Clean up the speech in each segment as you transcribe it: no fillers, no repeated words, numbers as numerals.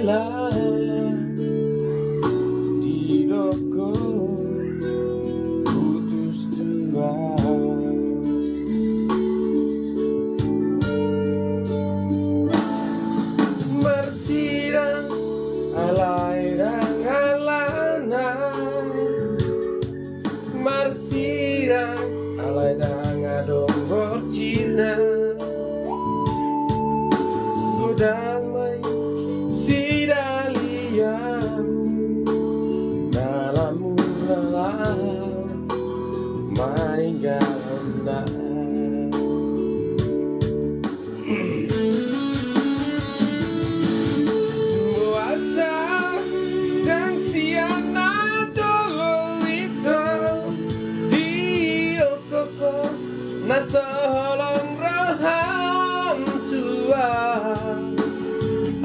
Bila di doko putus dua, bersidang alai dan alana, bersidang alai dan adong borcina, godang mai sidalian dalam mulalah maninggalna. Puasa dan siana jolo itu di okoko nasolong roham tua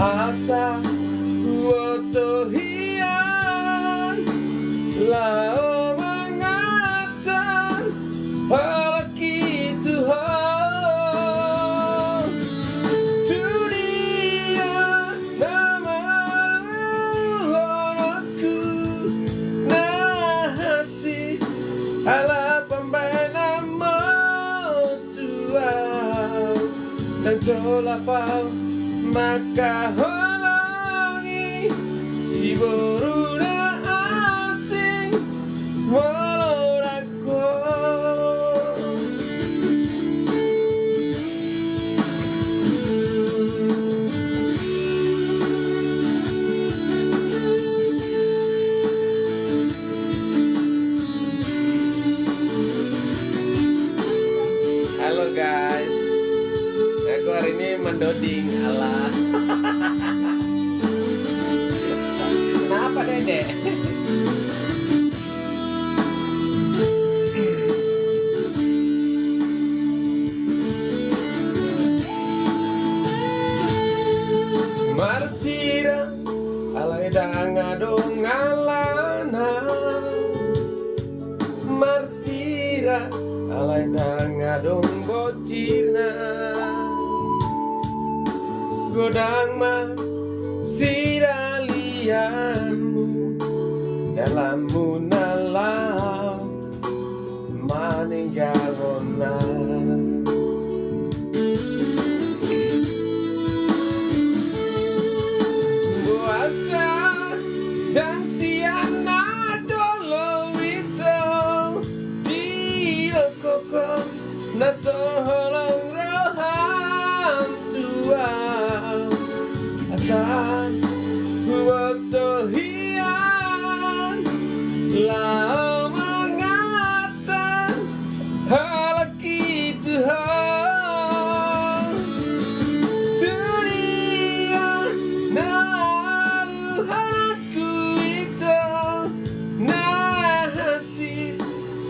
asa wotohian lao mengatan halaki Tuhan dunia nama aku nah hati ala pembina Tuhan dan tolapau maka halangi si boruna asing walau aku. Halo guys, aku hari ini mendoding ala. Kenapa Dede? Marsira alai dang adong alana, marsira alai dang adong bocina, godang mah sidalianmu dalam munalah maninggalona. Puasa dan siana jolo itu di lokoko nasolong roham tua asan wotohian lao mengatan halaki Tuhan dunia nalu halaku itu nah hati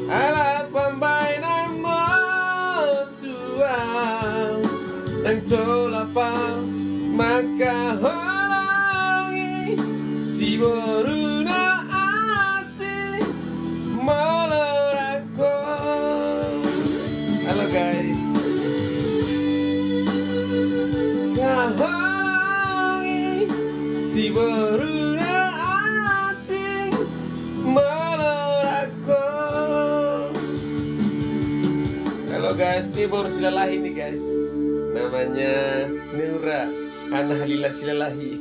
ala pembina Tuhan dan tolapau maka halangi si boruna asing melorako. Halo guys, halangi si boruna asing melorako. Halo guys, ini baru silalahi nih guys, namanya Nura Ana Halila Silalahi.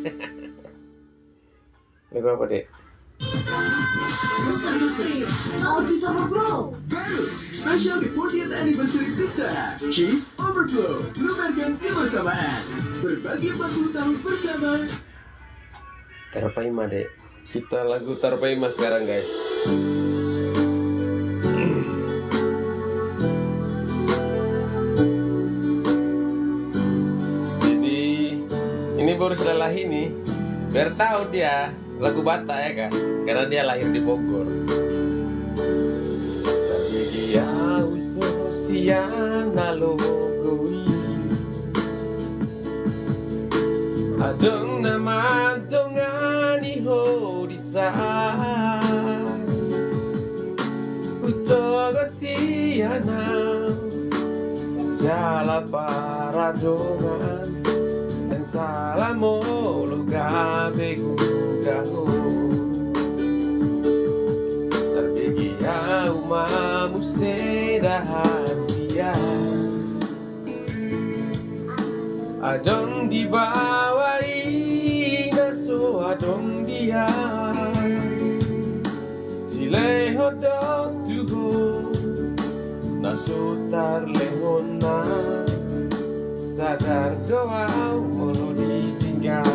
Lagu apa dek? All cheese overflow. Baru spesial di 40th anniversary Pizza Hut, Cheese Overflow. Luberkan kebersamaan. Berbagi 40 tahun bersama. Tarpaima dek. Kita lagu Tarpaima sekarang guys. Jadi ini baru selalahi nih, biar tahu dia lagu Batak ya kan, karena dia lahir di Bogor. Tapi dia usiana logoi, adong nama dongani ho disa, utoga siana, jala para dongan dan salamo lo gabe gugaho terbigia umamu seda hasia adong di bawah ina so adong dia Sile hodok tuho Nasutar lehona Sadar doa Molo ditinggal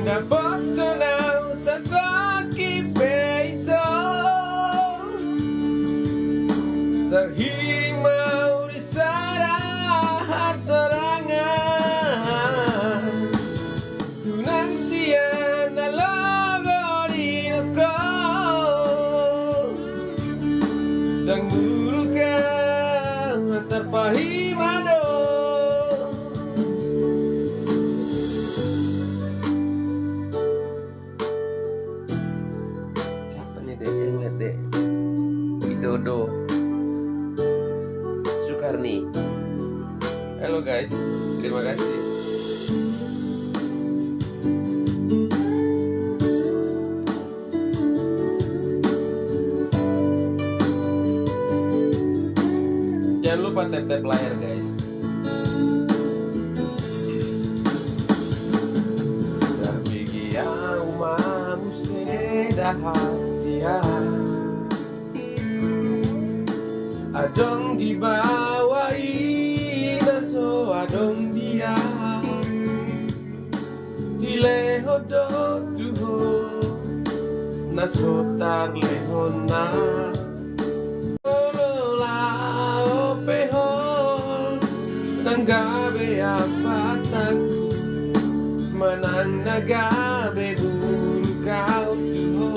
Dapat tonau sataki peito Terhiring mau disarah terangan Tunang siya na logo di ako Tang muro ka terpahimado Siapa nih deh yang lihat deh Widodo Soekarni. Halo guys, terima kasih. Jangan lupa tap-tap layar guys. Terbigia umamu seda hasia Adong di bawah ina so adong dia Dile hodok tuho Nasotar lehona Olola opeho Nanggabe apatan Menang nagabe bulu kau tuho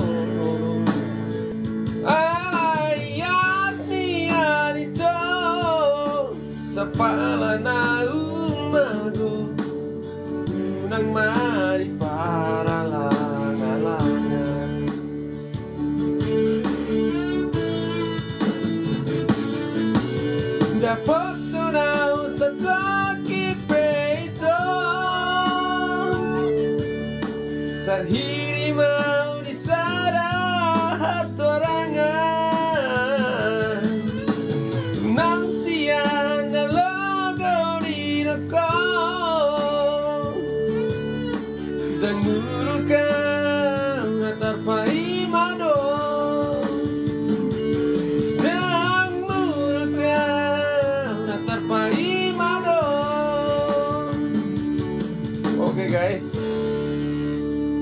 Sapala na umago Unang mari para langalangan Dapat tonau sa taki peito Terhiri mau disarah torangan Tunang siya na logo di ako Dan muro ka terpahimado Dan muro ka terpahimado Oke guys,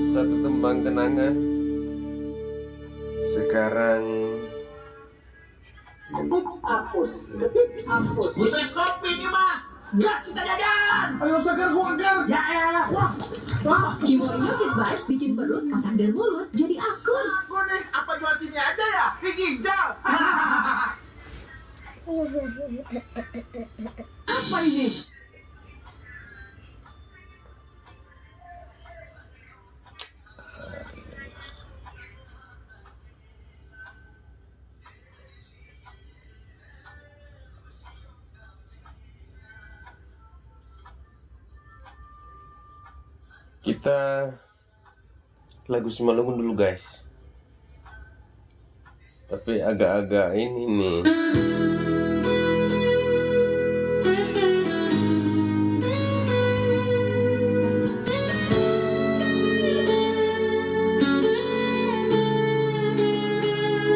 satu tembang kenangan. Sekarang Butuh es kopi nih mah. Gas kita jajan. Ayo segar gua agar. Ya elah. Wah. Cimorio Hit Bites bikin perut, otak dan mulut jadi akur. Aku nih apa jual sini aja ya? Si ginjal. Apa ini? kita lagu Simalungun dulu guys. Tapi agak-agak ini nih.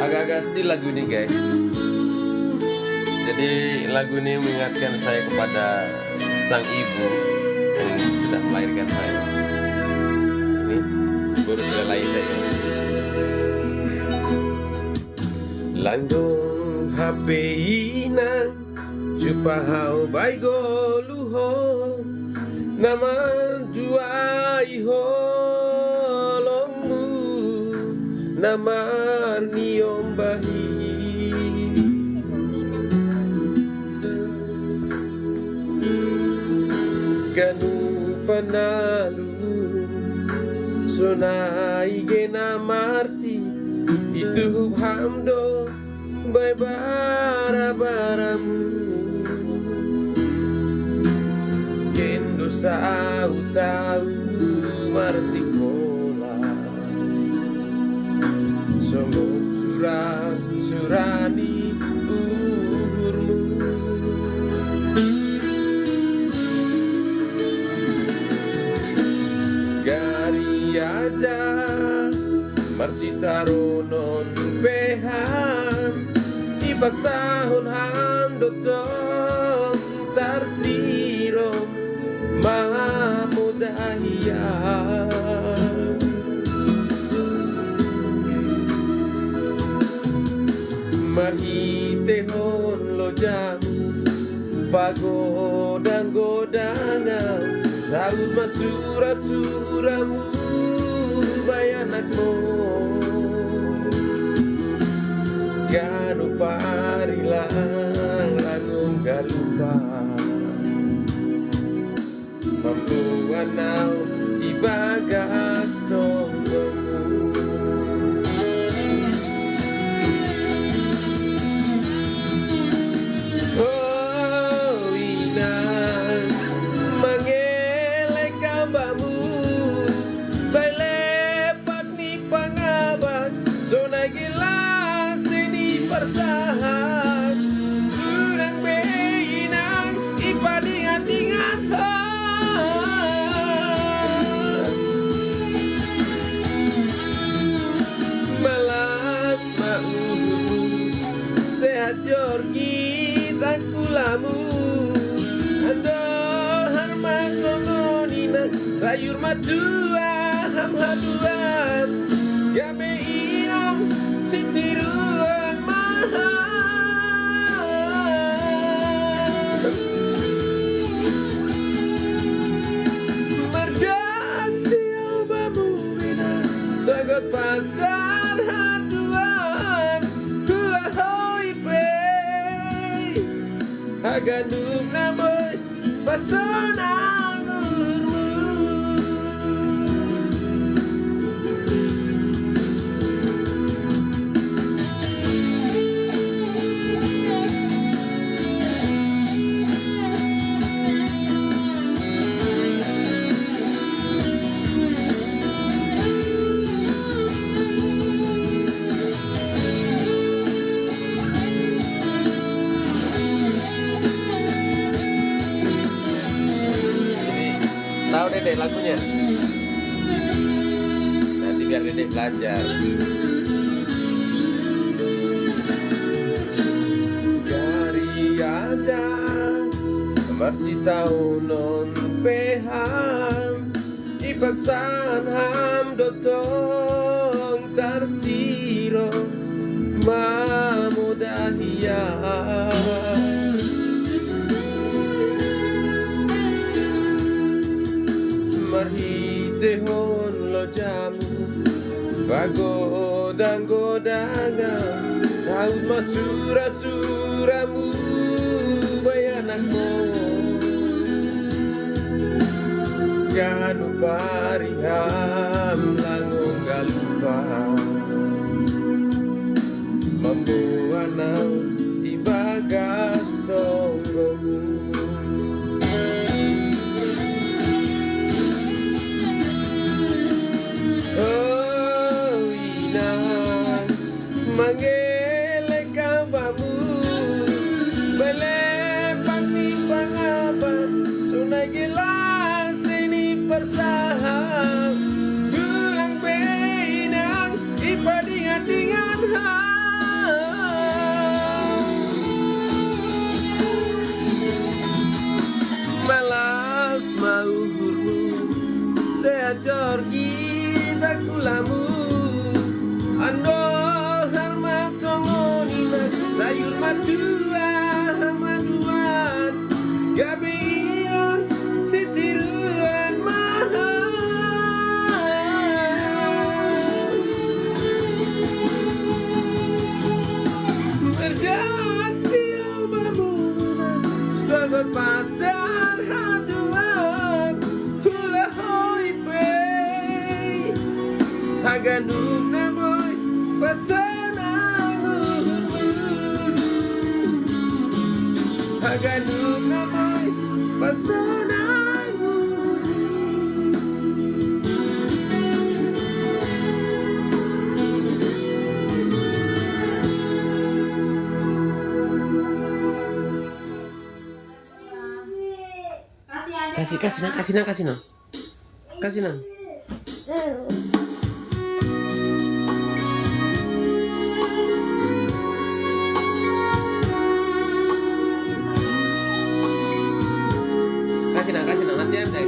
Agak-agak sedih lagu ini guys. Jadi lagu ini mengingatkan saya kepada sang ibu yang sudah melahirkan saya. Ini baru selesai saya. Landung HP inang Cupa hau baigo luho Nama jua iho longmu Nama niom bahi Ganu panalu Sonai gena marsi Itu hamdo Bai bara-baramu Kendo tahu marsikola Songo surani uhurmu Gari ada marsitaro non behan Ipaksahon ham dotong tarsiro mamudahia Mahitehon lo jam pagodang-godanga Saud masura-suramu bayanakmu Ganu parilang langong galupa Mambuanaw ibagas tonggomu Oh inang mangelek kabamu Bailepak ni pangabat Zona gelas ini persahat Urang beinang ipadingat-ingat Malas mau sehat jorgi tak kulamu Ando harma kongonina sayur madua hamhaduan Gabe iong sitiruan mahal Berjanji obamu bina sagot pantar haduan Kula hoi pei Agandum namoy pasonang urmu Tahu Dedek lagunya? Nanti biar Dedek belajar. Gari aja marsitau non peham Ipaksan ham dotong tarsiro mamudahia Marhitehon lo jamu Pagodang-godangan Saud masura-suramu bayanakmu Ganu pariham langong galupa Mambuanaw ibagas tonggomu Oh inang mangelek kabamu Belepak ni pangabat Sunai gelas ini persaham Gulang beinang ipadingat-ingat Malas mau hurmu Sehat jorgi tak kulamu Ando harma kongonina sayur madua hamaduan Gabe iong sitiruan mahal Berjanji obamu sahabat pacar haduan Hula hoi pei Agandum namoy pasanang urmu Haganum namoy pasananmu. Kasih nang. Kasih nang nanti ada.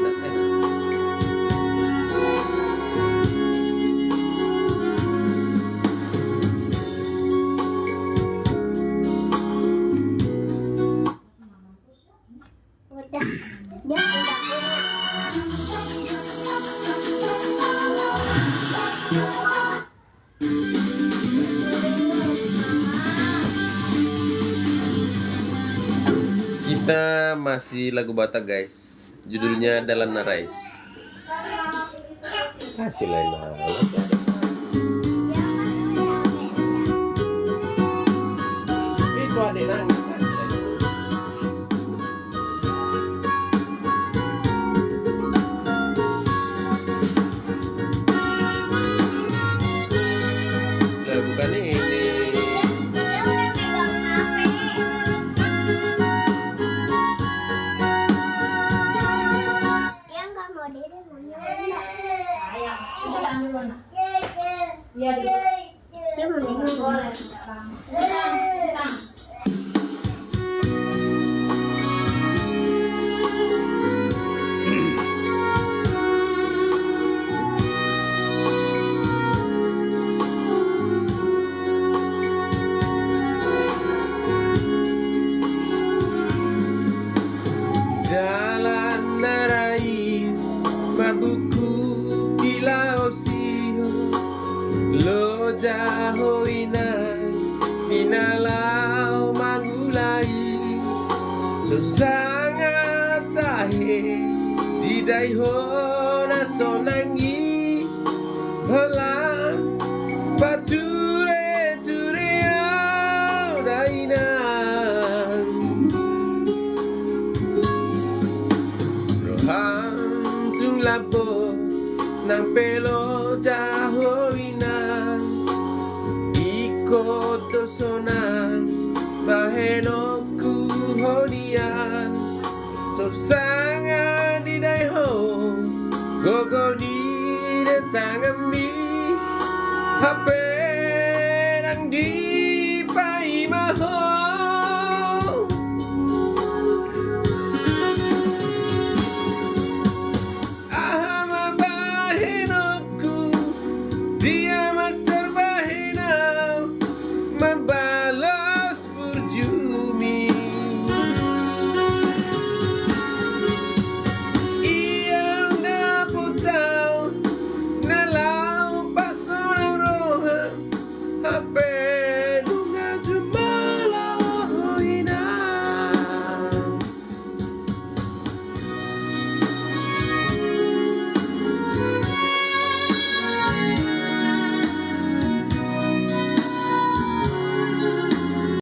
Kita masih lagu Batak guys. Judulnya Dalam Narais. Kasih lain banget. Itu ada nangis. Lah bukan ini. Iya, dia mau boleh. Jalan narais mabuku ilaosio lo jahoinai minalau mangulai lo sangat tahe didai hona sonangi holang pature tureau dainan rohantung labo nang pelo jahoina iko tosonan bahenoku honian so